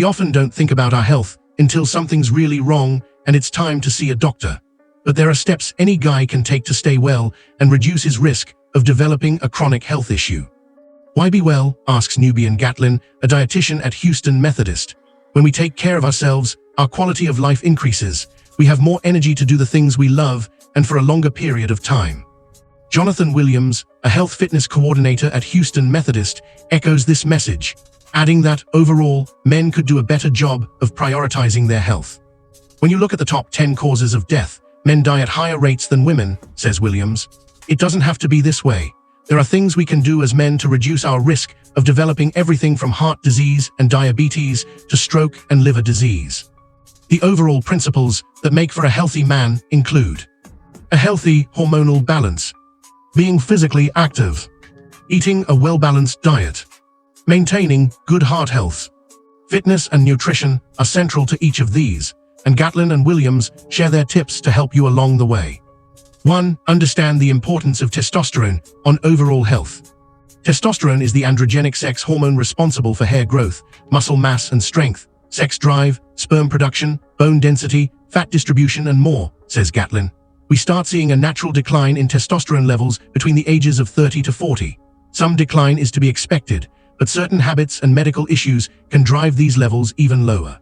We often don't think about our health until something's really wrong and it's time to see a doctor. But there are steps any guy can take to stay well and reduce his risk of developing a chronic health issue. Why be well? Asks Nubian Gatlin, a dietitian at Houston Methodist. When we take care of ourselves, our quality of life increases. We have more energy to do the things we love and for a longer period of time. Jonathan Williams, a health fitness coordinator at Houston Methodist, echoes this message, adding that, overall, men could do a better job of prioritizing their health. When you look at the top 10 causes of death, men die at higher rates than women, says Williams. It doesn't have to be this way. There are things we can do as men to reduce our risk of developing everything from heart disease and diabetes to stroke and liver disease. The overall principles that make for a healthy man include a healthy hormonal balance, being physically active, eating a well-balanced diet, maintaining good heart health. Fitness and nutrition are central to each of these, and Gatlin and Williams share their tips to help you along the way. 1. Understand the importance of testosterone on overall health. Testosterone is the androgenic sex hormone responsible for hair growth, muscle mass and strength, sex drive, sperm production, bone density, fat distribution, and more, says Gatlin. We start seeing a natural decline in testosterone levels between the ages of 30 to 40. Some decline is to be expected, but certain habits and medical issues can drive these levels even lower.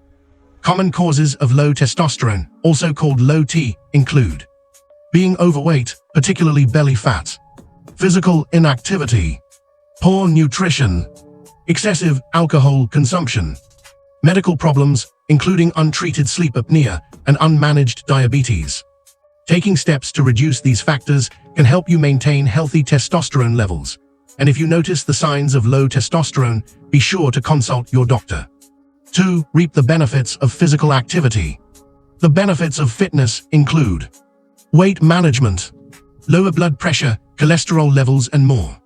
Common causes of low testosterone, also called low T, include being overweight, particularly belly fat, physical inactivity, poor nutrition, excessive alcohol consumption, medical problems, including untreated sleep apnea and unmanaged diabetes. Taking steps to reduce these factors can help you maintain healthy testosterone levels. And if you notice the signs of low testosterone, be sure to consult your doctor. 2. Reap the benefits of physical activity. The benefits of fitness include weight management, lower blood pressure, cholesterol levels, and more.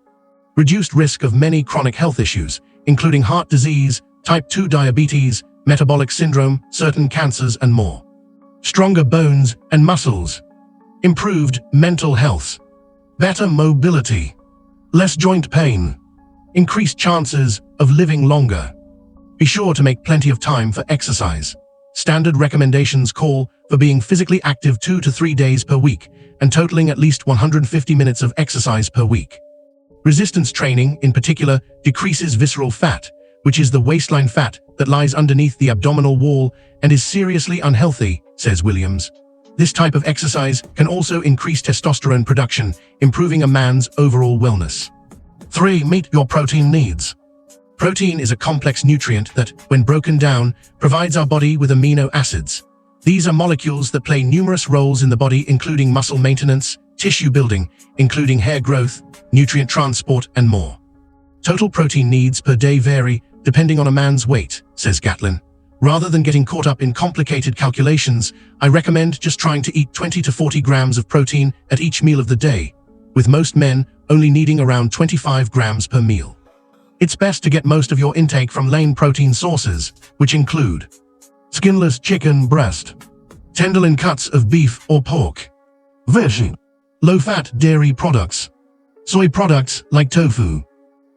Reduced risk of many chronic health issues, including heart disease, type 2 diabetes, metabolic syndrome, certain cancers, and more. Stronger bones and muscles. Improved mental health. Better mobility. Less joint pain. Increased chances of living longer. Be sure to make plenty of time for exercise. Standard recommendations call for being physically active 2 to 3 days per week and totaling at least 150 minutes of exercise per week. Resistance training, in particular, decreases visceral fat, which is the waistline fat that lies underneath the abdominal wall and is seriously unhealthy, says Williams. This type of exercise can also increase testosterone production, improving a man's overall wellness. 3. Meet your protein needs. Protein is a complex nutrient that, when broken down, provides our body with amino acids. These are molecules that play numerous roles in the body, including muscle maintenance, tissue building, including hair growth, nutrient transport, and more. Total protein needs per day vary depending on a man's weight, says Gatlin. Rather than getting caught up in complicated calculations, I recommend just trying to eat 20 to 40 grams of protein at each meal of the day, with most men only needing around 25 grams per meal. It's best to get most of your intake from lean protein sources, which include skinless chicken breast, tenderloin cuts of beef or pork, veggie, low-fat dairy products, soy products like tofu,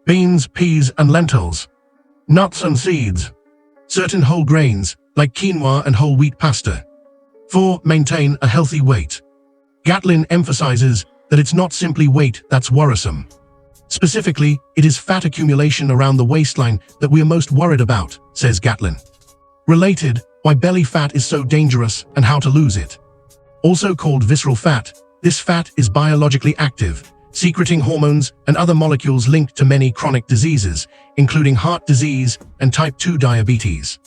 beans, peas, and lentils, nuts and seeds, certain whole grains like quinoa and whole wheat pasta. 4. Maintain a healthy weight. Gatlin emphasizes that it's not simply weight that's worrisome. Specifically, it is fat accumulation around the waistline that we are most worried about, says Gatlin. Related, why belly fat is so dangerous and how to lose it. Also called visceral fat, this fat is biologically active, secreting hormones and other molecules linked to many chronic diseases, including heart disease and type 2 diabetes.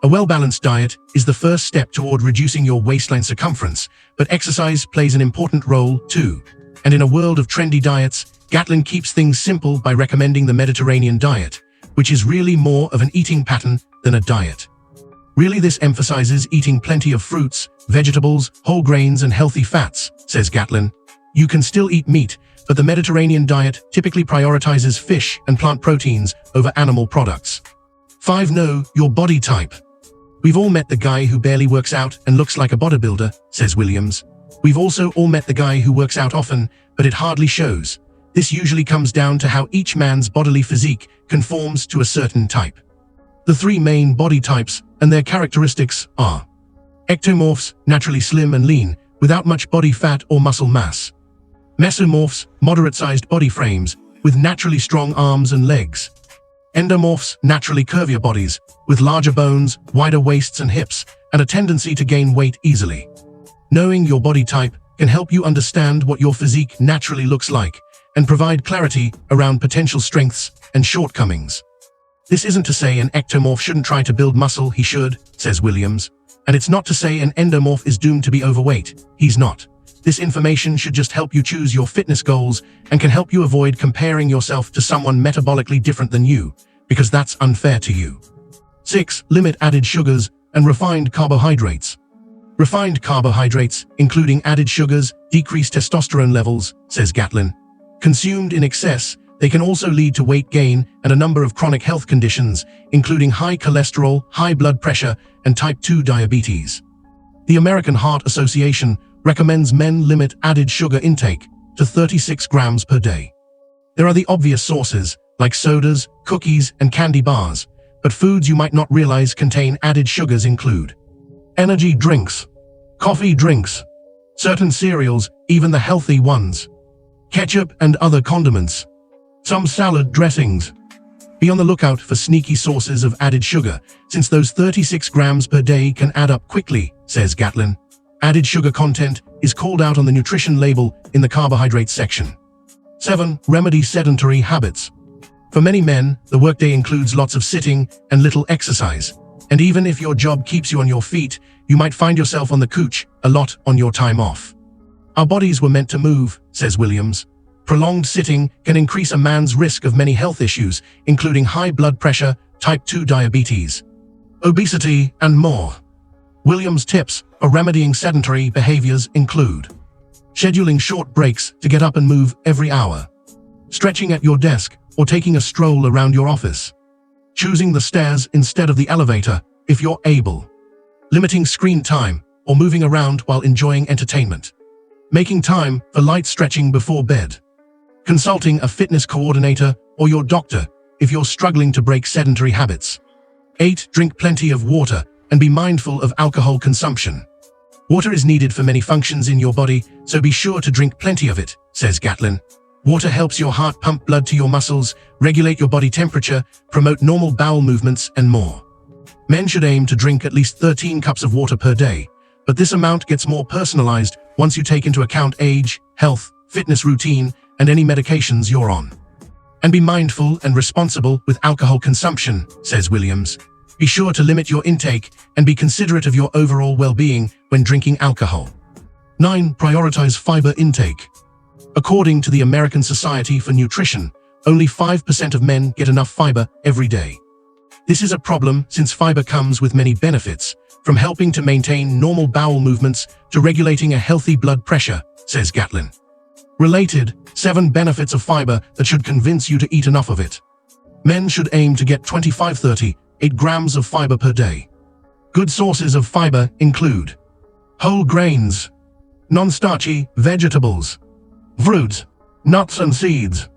A well-balanced diet is the first step toward reducing your waistline circumference, but exercise plays an important role too. And in a world of trendy diets, Gatlin keeps things simple by recommending the Mediterranean diet, which is really more of an eating pattern than a diet. Really, this emphasizes eating plenty of fruits, vegetables, whole grains, and healthy fats, says Gatlin. You can still eat meat, but the Mediterranean diet typically prioritizes fish and plant proteins over animal products. 5. Know your body type. We've all met the guy who barely works out and looks like a bodybuilder, says Williams. We've also all met the guy who works out often, but it hardly shows. This usually comes down to how each man's bodily physique conforms to a certain type. The three main body types and their characteristics are ectomorphs, naturally slim and lean, without much body fat or muscle mass. Mesomorphs, moderate-sized body frames, with naturally strong arms and legs. Endomorphs, naturally curvier bodies, with larger bones, wider waists and hips, and a tendency to gain weight easily. Knowing your body type can help you understand what your physique naturally looks like and provide clarity around potential strengths and shortcomings. This isn't to say an ectomorph shouldn't try to build muscle, he should, says Williams. And it's not to say an endomorph is doomed to be overweight, he's not. This information should just help you choose your fitness goals and can help you avoid comparing yourself to someone metabolically different than you, because that's unfair to you. 6. Limit added sugars and refined carbohydrates. Refined carbohydrates, including added sugars, decrease testosterone levels, says Gatlin. Consumed in excess, they can also lead to weight gain and a number of chronic health conditions, including high cholesterol, high blood pressure, and type 2 diabetes. The American Heart Association recommends men limit added sugar intake to 36 grams per day. There are the obvious sources, like sodas, cookies, and candy bars, but foods you might not realize contain added sugars include energy drinks, coffee drinks, certain cereals, even the healthy ones, ketchup and other condiments, some salad dressings. Be on the lookout for sneaky sources of added sugar, since those 36 grams per day can add up quickly, says Gatlin. Added sugar content is called out on the nutrition label in the carbohydrates section. 7. Remedy sedentary habits. For many men, the workday includes lots of sitting and little exercise. And even if your job keeps you on your feet, you might find yourself on the couch a lot on your time off. Our bodies were meant to move, says Williams. Prolonged sitting can increase a man's risk of many health issues, including high blood pressure, type 2 diabetes, obesity, and more. Williams' tips for remedying sedentary behaviors include scheduling short breaks to get up and move every hour, stretching at your desk or taking a stroll around your office, choosing the stairs instead of the elevator if you're able, limiting screen time or moving around while enjoying entertainment, making time for light stretching before bed, consulting a fitness coordinator or your doctor if you're struggling to break sedentary habits. 8. Drink plenty of water and be mindful of alcohol consumption. Water is needed for many functions in your body, so be sure to drink plenty of it, says Gatlin. Water helps your heart pump blood to your muscles, regulate your body temperature, promote normal bowel movements, and more. Men should aim to drink at least 13 cups of water per day, but this amount gets more personalized once you take into account age, health, fitness routine, and any medications you're on. And be mindful and responsible with alcohol consumption, says Williams. Be sure to limit your intake and be considerate of your overall well-being when drinking alcohol. 9. Prioritize fiber intake. According to the American Society for Nutrition, only 5% of men get enough fiber every day. This is a problem since fiber comes with many benefits, from helping to maintain normal bowel movements to regulating a healthy blood pressure, says Gatlin. Related, 7 benefits of fiber that should convince you to eat enough of it. Men should aim to get 8 grams of fiber per day. Good sources of fiber include whole grains, non-starchy vegetables, fruits, nuts and seeds.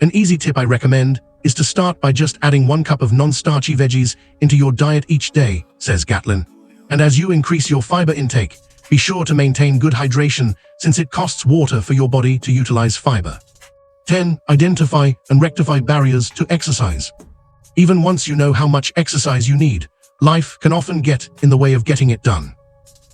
An easy tip I recommend is to start by just adding 1 cup of non-starchy veggies into your diet each day, says Gatlin. And as you increase your fiber intake, be sure to maintain good hydration since it costs water for your body to utilize fiber. 10. Identify and rectify barriers to exercise. Even once you know how much exercise you need, life can often get in the way of getting it done.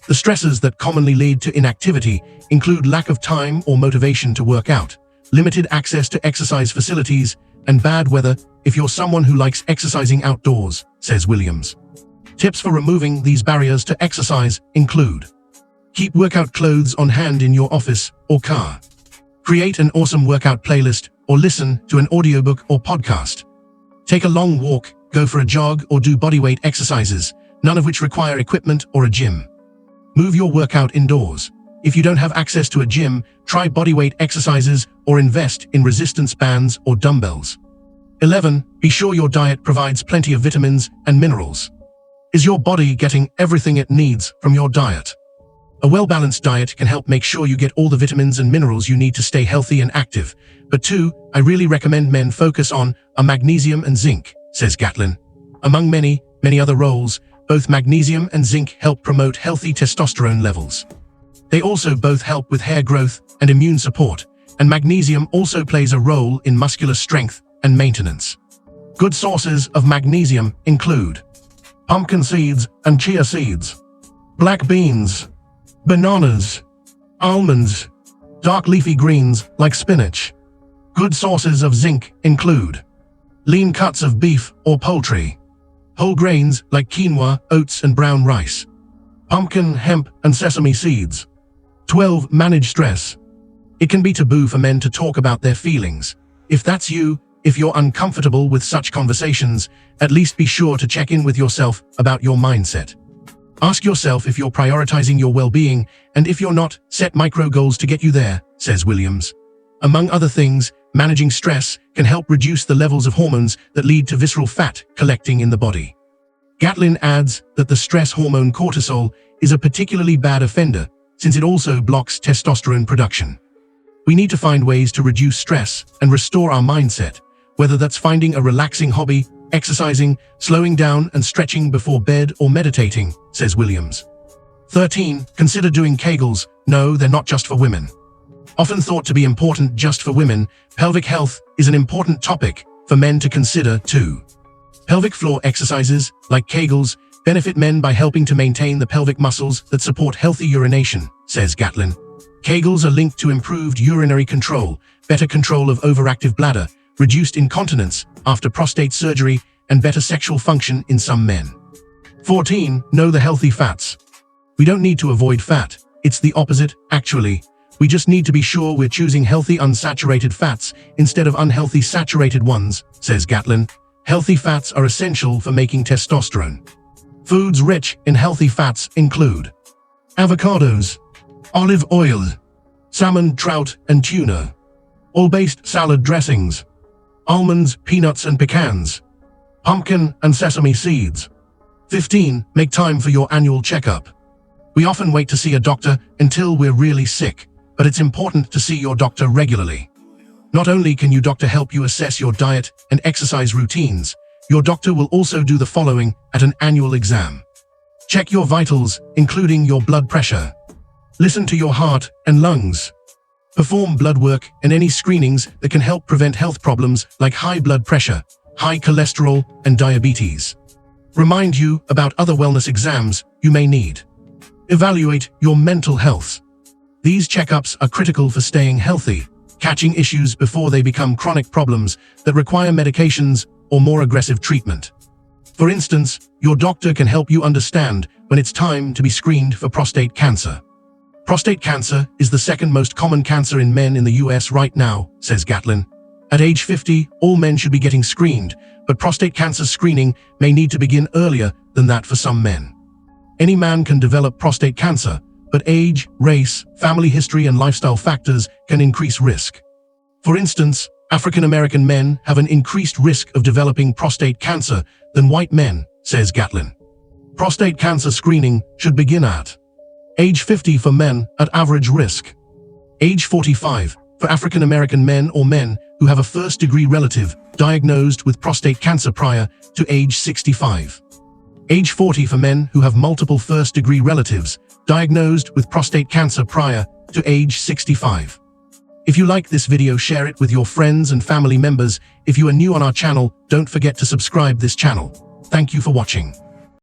The stresses that commonly lead to inactivity include lack of time or motivation to work out, limited access to exercise facilities, and bad weather if you're someone who likes exercising outdoors, says Williams. Tips for removing these barriers to exercise include keep workout clothes on hand in your office or car. Create an awesome workout playlist or listen to an audiobook or podcast. Take a long walk, go for a jog, or do bodyweight exercises, none of which require equipment or a gym. Move your workout indoors. If you don't have access to a gym, try bodyweight exercises or invest in resistance bands or dumbbells. 11. Be sure your diet provides plenty of vitamins and minerals. Is your body getting everything it needs from your diet? A well-balanced diet can help make sure you get all the vitamins and minerals you need to stay healthy and active. But 2, I really recommend men focus on are magnesium and zinc, says Gatlin. Among many other roles, both magnesium and zinc help promote healthy testosterone levels. They also both help with hair growth and immune support, and magnesium also plays a role in muscular strength and maintenance. Good sources of magnesium include pumpkin seeds and chia seeds, black beans, bananas, almonds, dark leafy greens like spinach. Good sources of zinc include lean cuts of beef or poultry, whole grains like quinoa, oats, and brown rice, pumpkin, hemp, and sesame seeds. 12. Manage stress. It can be taboo for men to talk about their feelings. If that's you, if you're uncomfortable with such conversations, at least be sure to check in with yourself about your mindset. Ask yourself if you're prioritizing your well-being, and if you're not, set micro goals to get you there, says Williams. Among other things, managing stress can help reduce the levels of hormones that lead to visceral fat collecting in the body. Gatlin adds that the stress hormone cortisol is a particularly bad offender, since it also blocks testosterone production. We need to find ways to reduce stress and restore our mindset, whether that's finding a relaxing hobby, exercising, slowing down and stretching before bed, or meditating, says Williams. 13. Consider doing Kegels. No, they're not just for women. Often thought to be important just for women, pelvic health is an important topic for men to consider too. Pelvic floor exercises, like Kegels, benefit men by helping to maintain the pelvic muscles that support healthy urination, says Gatlin. Kegels are linked to improved urinary control, better control of overactive bladder, reduced incontinence after prostate surgery, and better sexual function in some men. 14. Know the healthy fats. We don't need to avoid fat. It's the opposite, actually. We just need to be sure we're choosing healthy unsaturated fats instead of unhealthy saturated ones, says Gatlin. Healthy fats are essential for making testosterone. Foods rich in healthy fats include avocados, olive oil, salmon, trout, and tuna, oil-based salad dressings, almonds, peanuts, and pecans, pumpkin and sesame seeds. 15. Make time for your annual checkup. We often wait to see a doctor until we're really sick, but it's important to see your doctor regularly. Not only can your doctor help you assess your diet and exercise routines, your doctor will also do the following at an annual exam. Check your vitals, including your blood pressure. Listen to your heart and lungs. Perform blood work and any screenings that can help prevent health problems like high blood pressure, high cholesterol, and diabetes. Remind you about other wellness exams you may need. Evaluate your mental health. These checkups are critical for staying healthy, catching issues before they become chronic problems that require medications or more aggressive treatment. For instance, your doctor can help you understand when it's time to be screened for prostate cancer. Prostate cancer is the second most common cancer in men in the US right now, says Gatlin. At age 50, all men should be getting screened, but prostate cancer screening may need to begin earlier than that for some men. Any man can develop prostate cancer, but age, race, family history, and lifestyle factors can increase risk. For instance, African American men have an increased risk of developing prostate cancer than white men, says Gatlin. Prostate cancer screening should begin at age 50 for men at average risk, age 45 for African American men or men who have a first-degree relative diagnosed with prostate cancer prior to age 65, age 40 for men who have multiple first-degree relatives diagnosed with prostate cancer prior to age 65. If you like this video, share it with your friends and family members. If you are new on our channel, don't forget to subscribe this channel. Thank you for watching.